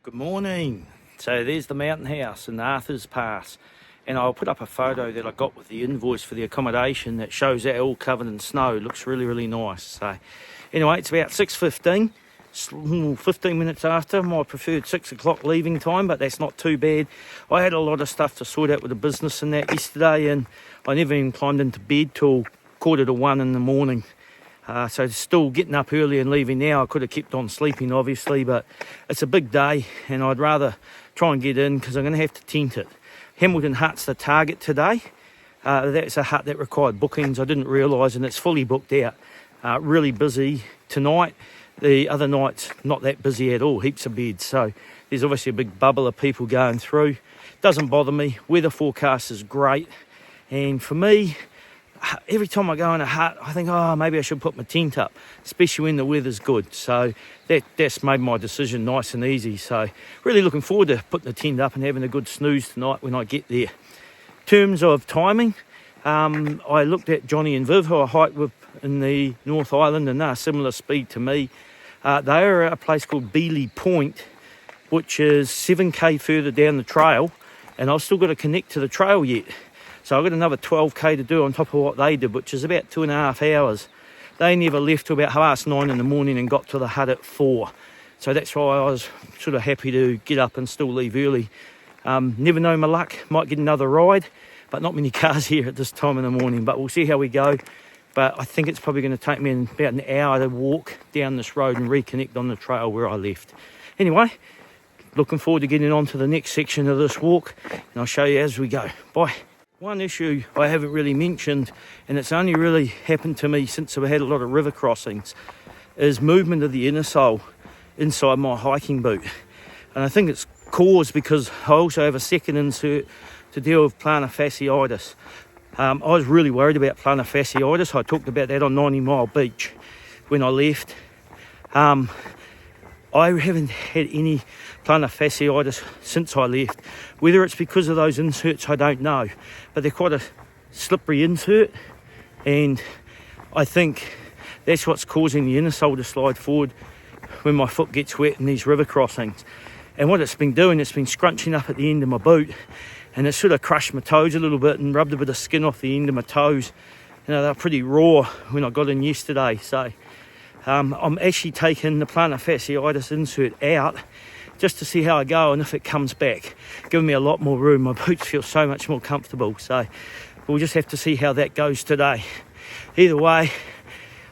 Good morning. So there's the mountain house in Arthur's Pass, and I'll put up a photo that I got with the invoice for the accommodation that shows that all covered in snow. Looks really nice. So anyway, it's about 6:15, 15 minutes after my preferred 6 o'clock leaving time, but that's not too bad. I had a lot of stuff to sort out with the business and that yesterday, and I never even climbed into bed till 1:45 in the morning. So still getting up early and leaving now. I could have kept on sleeping obviously, but it's a big day and I'd rather try and get in because I'm going to have to tent it. Hamilton Hut's the target today. That's a hut that required bookings. I didn't realise, and it's fully booked out. Really busy tonight. The other night's not that busy at all, heaps of beds. So there's obviously a big bubble of people going through. Doesn't bother me. Weather forecast is great. And for me, every time I go in a hut, I think, maybe I should put my tent up, especially when the weather's good. So that's made my decision nice and easy. So really looking forward to putting the tent up and having a good snooze tonight when I get there. In terms of timing, I looked at Johnny and Viv, who I hike with in the North Island, and they're similar speed to me. They are at a place called Beeley Point, which is 7k further down the trail, and I've still got to connect to the trail yet. So I've got another 12k to do on top of what they did, which is about 2.5 hours. They never left till about 9:30 in the morning and got to the hut at 4. So that's why I was sort of happy to get up and still leave early. Never know my luck, might get another ride, but not many cars here at this time in the morning. But we'll see how we go. But I think it's probably going to take me about an hour to walk down this road and reconnect on the trail where I left. Anyway, looking forward to getting on to the next section of this walk, and I'll show you as we go. Bye. One issue I haven't really mentioned, and it's only really happened to me since I've had a lot of river crossings, is movement of the inner sole inside my hiking boot. And I think it's caused because I also have a second insert to deal with plantar fasciitis. I was really worried about plantar fasciitis. I talked about that on 90 Mile Beach when I left. I haven't had any plantar fasciitis since I left. Whether it's because of those inserts, I don't know. But they're quite a slippery insert, and I think that's what's causing the inner sole to slide forward when my foot gets wet in these river crossings. And what it's been doing, it's been scrunching up at the end of my boot, and it's sort of crushed my toes a little bit and rubbed a bit of skin off the end of my toes. You know, they're pretty raw when I got in yesterday. So I'm actually taking the plantar fasciitis insert out just to see how I go, and if it comes back, giving me a lot more room. My boots feel so much more comfortable, so we'll just have to see how that goes today. Either way,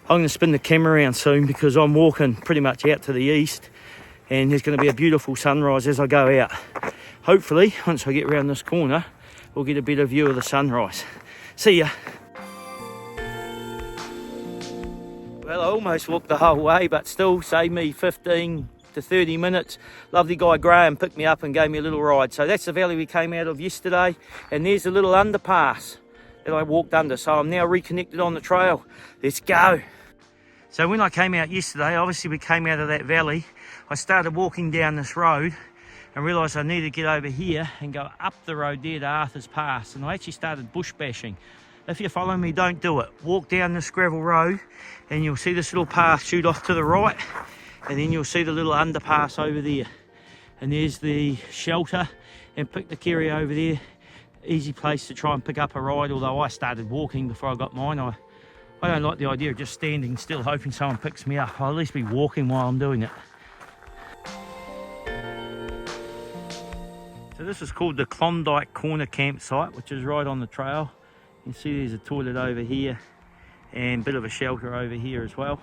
I'm going to spin the camera around soon because I'm walking pretty much out to the east, and there's going to be a beautiful sunrise as I go out. Hopefully, once I get around this corner, we'll get a better view of the sunrise. See ya. Well, I almost walked the whole way, but still saved me 15 to 30 minutes. Lovely guy Graham picked me up and gave me a little ride. So that's the valley we came out of yesterday, and there's a little underpass that I walked under. So I'm now reconnected on the trail. Let's go. So when I came out yesterday, obviously we came out of that valley. I started walking down this road and realised I needed to get over here and go up the road there to Arthur's Pass, and I actually started bush bashing. If you're following me, don't do it. Walk down this gravel road and you'll see this little path shoot off to the right, and then you'll see the little underpass over there, and there's the shelter and pick the carry over there. Easy place to try and pick up a ride, although I started walking before I got mine. I don't like the idea of just standing still hoping someone picks me up. I'll at least be walking while I'm doing it. So this is called the Klondike Corner campsite, which is right on the trail. You can see there's a toilet over here and a bit of a shelter over here as well.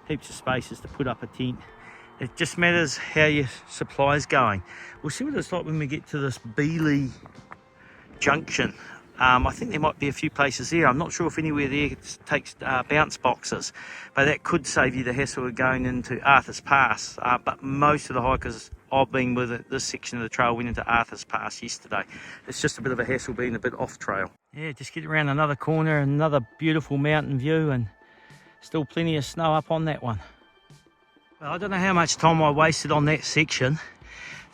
Heaps of spaces to put up a tent. It just matters how your supply's going. We'll see what it's like when we get to this Beeley junction. I think there might be a few places there. I'm not sure if anywhere there takes bounce boxes, but that could save you the hassle of going into Arthur's Pass. But most of the hikers I've been with at this section of the trail went into Arthur's Pass yesterday. It's just a bit of a hassle being a bit off trail. Yeah, just get around another corner, another beautiful mountain view, and still plenty of snow up on that one. Well, I don't know how much time I wasted on that section.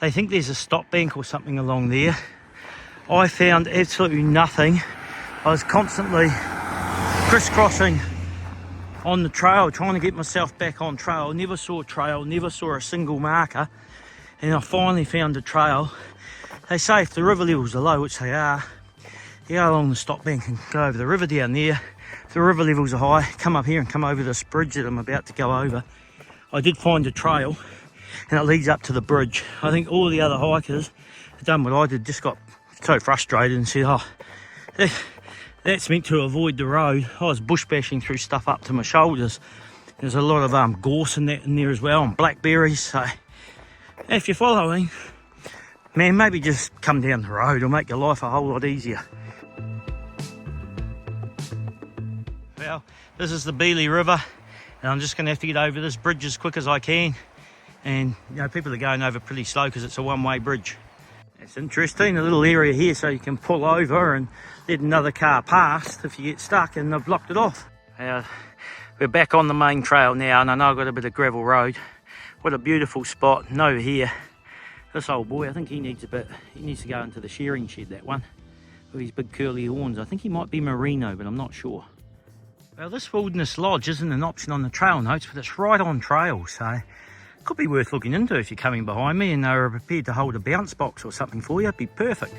They think there's a stop bank or something along there. I found absolutely nothing. I was constantly crisscrossing on the trail, trying to get myself back on trail. Never saw a trail, never saw a single marker. and I finally found a trail. They say if the river levels are low, which they are, you go along the stop bank and go over the river down there. If the river levels are high, come up here and come over this bridge that I'm about to go over. I did find a trail and it leads up to the bridge. I think all the other hikers have done what I did, just got so frustrated and said, oh, that's meant to avoid the road. I was bush bashing through stuff up to my shoulders. There's a lot of gorse in there as well, and blackberries. So if you're following, man, maybe just come down the road. It'll make your life a whole lot easier. Well, this is the Beeley River, and I'm just going to have to get over this bridge as quick as I can. And, you know, people are going over pretty slow because it's a one-way bridge. It's interesting, a little area here so you can pull over and let another car pass if you get stuck, and they've blocked it off. We're back on the main trail now, and I know I've got a bit of gravel road. What a beautiful spot. And over here, this old boy, I think he needs to go into the shearing shed, that one, with his big curly horns. I think he might be merino, but I'm not sure. Well, this wilderness lodge isn't an option on the trail notes, but it's right on trail, so it could be worth looking into if you're coming behind me and they're prepared to hold a bounce box or something for you. It'd be perfect.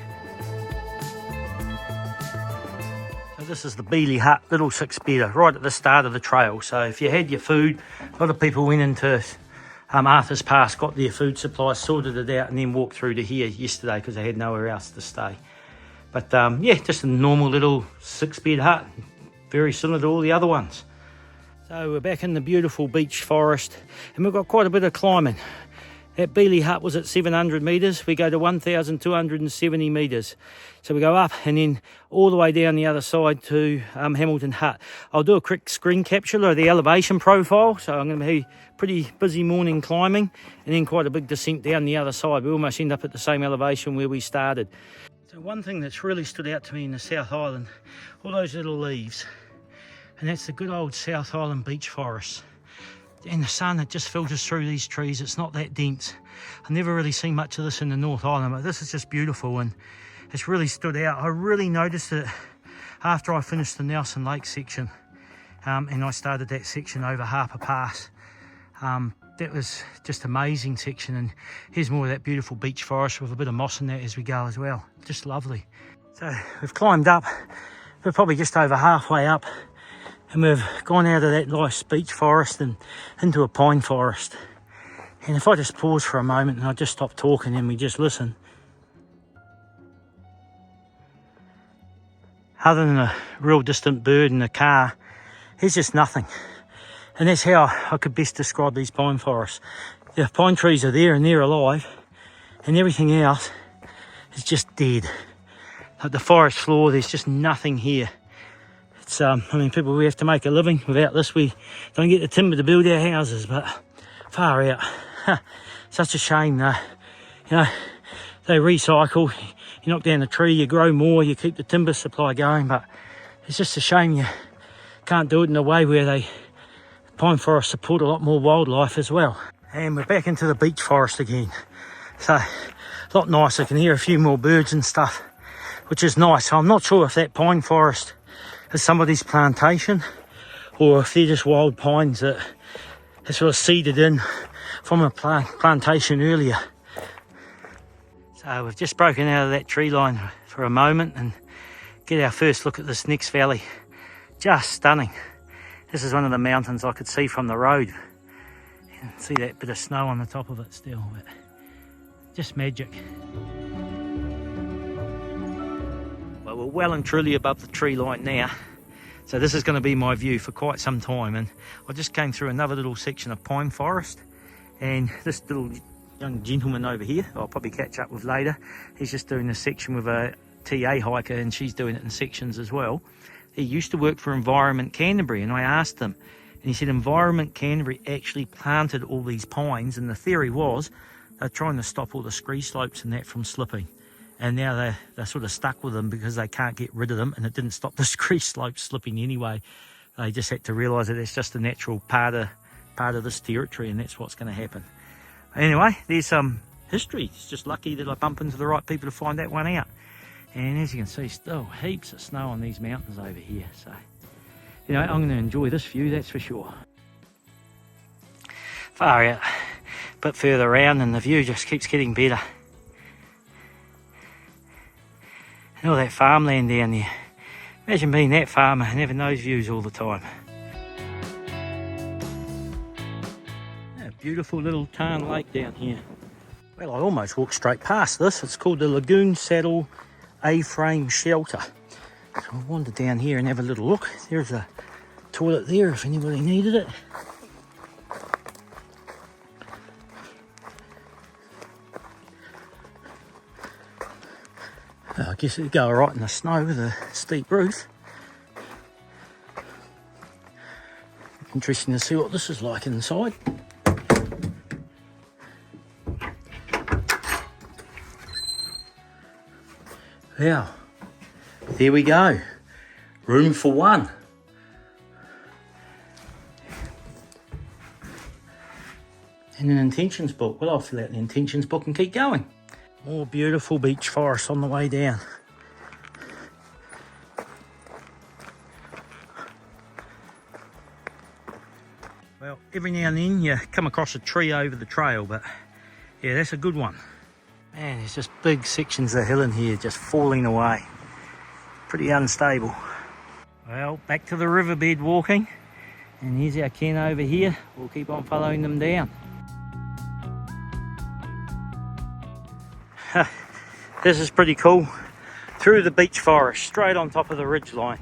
So this is the Beeley Hut, little 6-bedder, right at the start of the trail. So if you had your food, a lot of people went into Arthur's Pass, got their food supply, sorted it out, and then walked through to here yesterday because they had nowhere else to stay. But yeah, just a normal little 6-bed hut, very similar to all the other ones. So we're back in the beautiful beech forest, and we've got quite a bit of climbing. That Beeley Hut was at 700 metres. We go to 1,270 metres. So we go up and then all the way down the other side to Hamilton Hut. I'll do a quick screen capture of the elevation profile. So I'm going to be pretty busy morning climbing and then quite a big descent down the other side. We almost end up at the same elevation where we started. So one thing that's really stood out to me in the South Island, all those little leaves, and that's the good old South Island beech forest. And the sun, it just filters through these trees. It's not that dense. I've never really seen much of this in the North Island, but this is just beautiful, and it's really stood out. I really noticed it after I finished the Nelson Lake section, and I started that section over Harper Pass. That was just amazing section, and here's more of that beautiful beech forest with a bit of moss in there as we go as well. Just lovely. So we've climbed up. We're probably just over halfway up, and we've gone out of that nice beech forest and into a pine forest. And if I just pause for a moment and I just stop talking and we just listen, other than a real distant bird in the car, there's just nothing. And that's how I could best describe these pine forests. The pine trees are there and they're alive, and everything else is just dead. Like the forest floor, there's just nothing here. It's I mean, people, we have to make a living. Without this, we don't get the timber to build our houses, but far out. Such a shame though. You know, they recycle, you knock down a tree, you grow more, you keep the timber supply going, but it's just a shame you can't do it in a way where they pine forests support a lot more wildlife as well. And we're back into the beech forest again. So a lot nicer. I can hear a few more birds and stuff, which is nice. So I'm not sure if that pine forest is somebody's plantation or if they're just wild pines that are sort of seeded in from a plantation earlier. So we've just broken out of that tree line for a moment and get our first look at this next valley. Just stunning. This is one of the mountains I could see from the road. You can see that bit of snow on the top of it still, but just magic. Well, we're well and truly above the tree line now. So this is going to be my view for quite some time. And I just came through another little section of pine forest. And this little young gentleman over here, I'll probably catch up with later. He's just doing this section with a TA hiker, and she's doing it in sections as well. He used to work for Environment Canterbury, and I asked him, and he said Environment Canterbury actually planted all these pines, and the theory was they're trying to stop all the scree slopes and that from slipping. And now they're sort of stuck with them because they can't get rid of them, and it didn't stop the scree slopes slipping anyway. They just had to realise that it's just a natural part of this territory, and that's what's going to happen. Anyway, there's some history. It's just lucky that I bump into the right people to find that one out. And as you can see, still heaps of snow on these mountains over here. So, you know, I'm going to enjoy this view, that's for sure. Far out. bit further around and the view just keeps getting better. And all that farmland down there. Imagine being that farmer and having those views all the time. A beautiful little tarn lake down here. Well, I almost walked straight past this. It's called the Lagoon Saddle A-Frame Shelter. So I'll wander down here and have a little look. There's a toilet there if anybody needed it. I guess it'd go right in the snow with a steep roof. Interesting to see what this is like inside. Yeah, there we go. Room for one. And an intentions book. Well, I'll fill out the intentions book and keep going. More beautiful beech forest on the way down. Well, every now and then you come across a tree over the trail, but yeah, that's a good one. Man, there's just big sections of hill in here just falling away. Pretty unstable. Well, back to the riverbed walking. And here's our Ken over here. We'll keep on following them down. This is pretty cool. Through the beech forest, straight on top of the ridge line.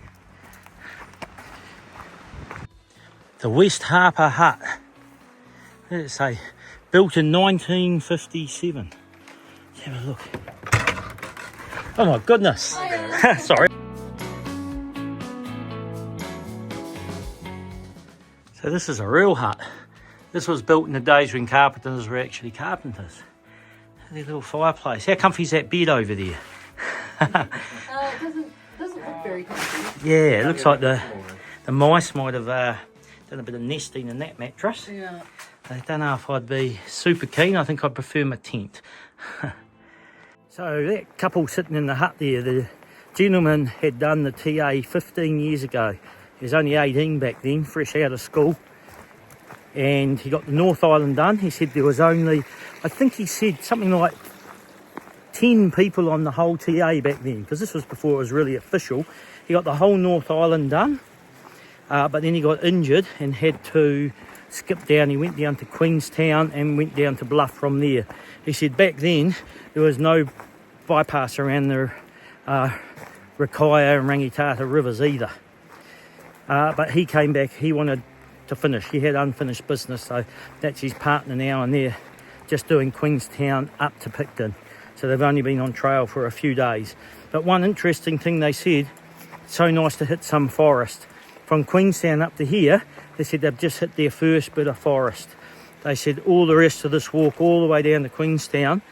The West Harper Hut. What did it say? Built in 1957. Let's have a look. Oh my goodness. Sorry. So this is a real hut. This was built in the days when carpenters were actually carpenters. Their little fireplace. How comfy is that bed over there? It doesn't look very comfy. Yeah, it looks like the mice might have done a bit of nesting in that mattress. Yeah. I don't know if I'd be super keen. I think I'd prefer my tent. So that couple sitting in the hut there, the gentleman had done the TA 15 years ago. He was only 18 back then, fresh out of school. And he got the North Island done. He said there was only, I think he said something like 10 people on the whole TA back then, because this was before it was really official. He got the whole North Island done, but then he got injured and had to skip down. He went down to Queenstown and went down to Bluff from there. He said back then there was no bypass around the Rakaia and Rangitata rivers either. But he came back, he wanted to finish. He had unfinished business, so that's his partner now, and they're just doing Queenstown up to Picton. So they've only been on trail for a few days. But one interesting thing they said, so nice to hit some forest. From Queenstown up to here, they said they've just hit their first bit of forest. They said all the rest of this walk all the way down to Queenstown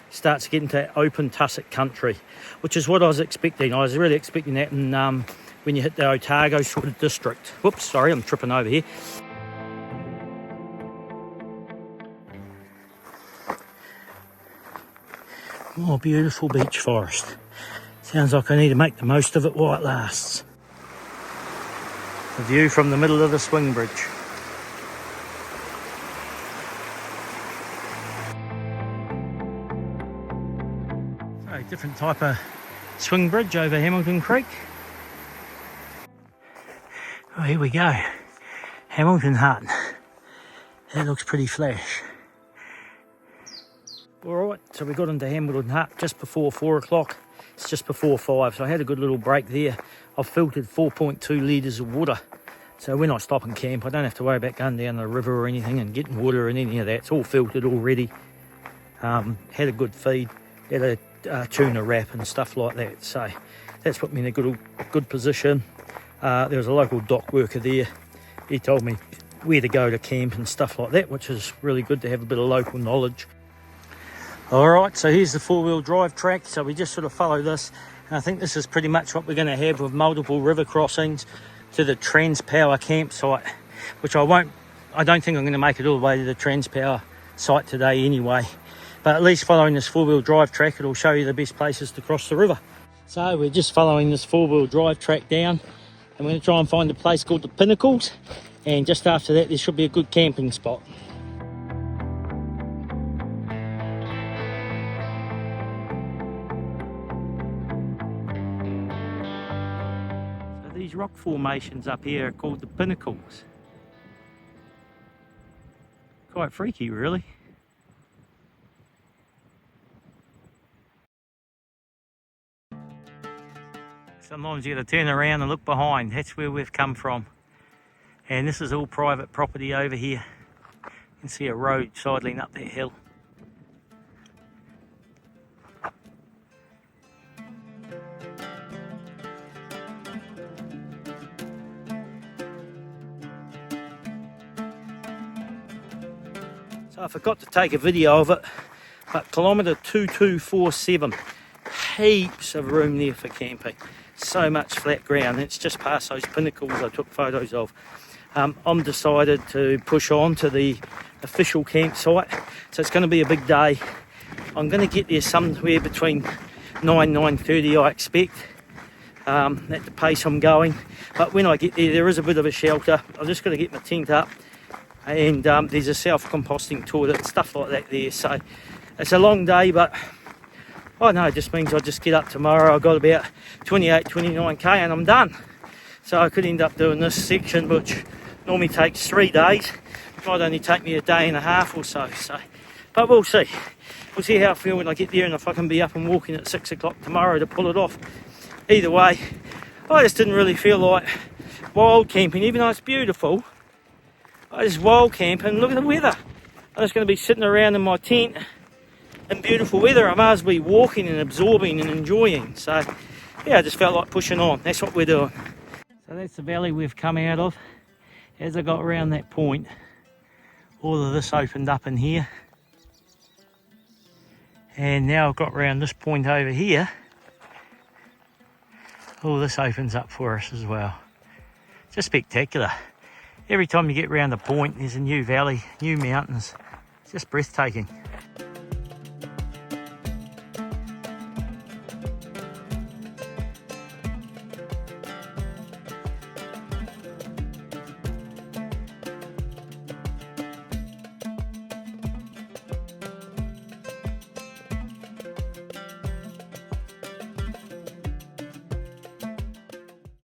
starts to get into open tussock country, which is what I was expecting. I was really expecting that in when you hit the Otago sort of district. Whoops, sorry, I'm tripping over here. More beautiful beech forest. Sounds like I need to make the most of it while it lasts. The view from the middle of the swing bridge. So, different type of swing bridge over Hamilton Creek. Oh, here we go. Hamilton Hut. That looks pretty flash. Alright, so we got into Hamilton Hut just before 4 o'clock. It's just before 5, so I had a good little break there. I've filtered 4.2 litres of water. So when I stop and camp, I don't have to worry about going down the river or anything and getting water and any of that. It's all filtered already. Had a good feed, had a tuna wrap and stuff like that. So that's put me in a good position. There was a local dock worker there. He told me where to go to camp and stuff like that, which is really good to have a bit of local knowledge. Alright, so here's the four-wheel drive track. So we just sort of follow this. And I think this is pretty much what we're going to have with multiple river crossings to the Trustpower campsite, which I don't think I'm going to make it all the way to the Trustpower site today anyway. But at least following this four-wheel drive track, it'll show you the best places to cross the river. So we're just following this four-wheel drive track down. I'm going to try and find a place called the Pinnacles, and just after that there should be a good camping spot. rock formations up here are called the pinnacles. Quite freaky, really. Sometimes you got to turn around and look behind. That's where we've come from. And this is all private property over here. You can see a road sidling up that hill. So I forgot to take a video of it, but kilometre 2247, heaps of room there for camping. So much flat ground. It's just past those pinnacles I took photos of. I'm decided to push on to the official campsite, so it's going to be a big day. I'm going to get there somewhere between 9:30 I expect, at the pace I'm going. But when I get there is a bit of a shelter. I've just got to get my tent up, and there's a self-composting toilet, stuff like that there. So it's a long day, but oh no, it just means I just get up tomorrow. I've got about 29k and I'm done. So I could end up doing this section, which normally takes 3 days. It might only take me a day and a half or so. But we'll see. We'll see how I feel when I get there, and if I can be up and walking at 6 o'clock tomorrow to pull it off. Either way, I just didn't really feel like wild camping, even though it's beautiful. I just wild camping. Look at the weather. I'm just going to be sitting around in my tent in beautiful weather. I might as well be walking and absorbing and enjoying. So yeah, I just felt like pushing on. That's what we're doing. So that's the valley we've come out of. As I got around that point, all of this opened up in here. And now I've got around this point over here, all this opens up for us as well. Just spectacular. Every time you get round the point, there's a new valley, new mountains. It's just breathtaking.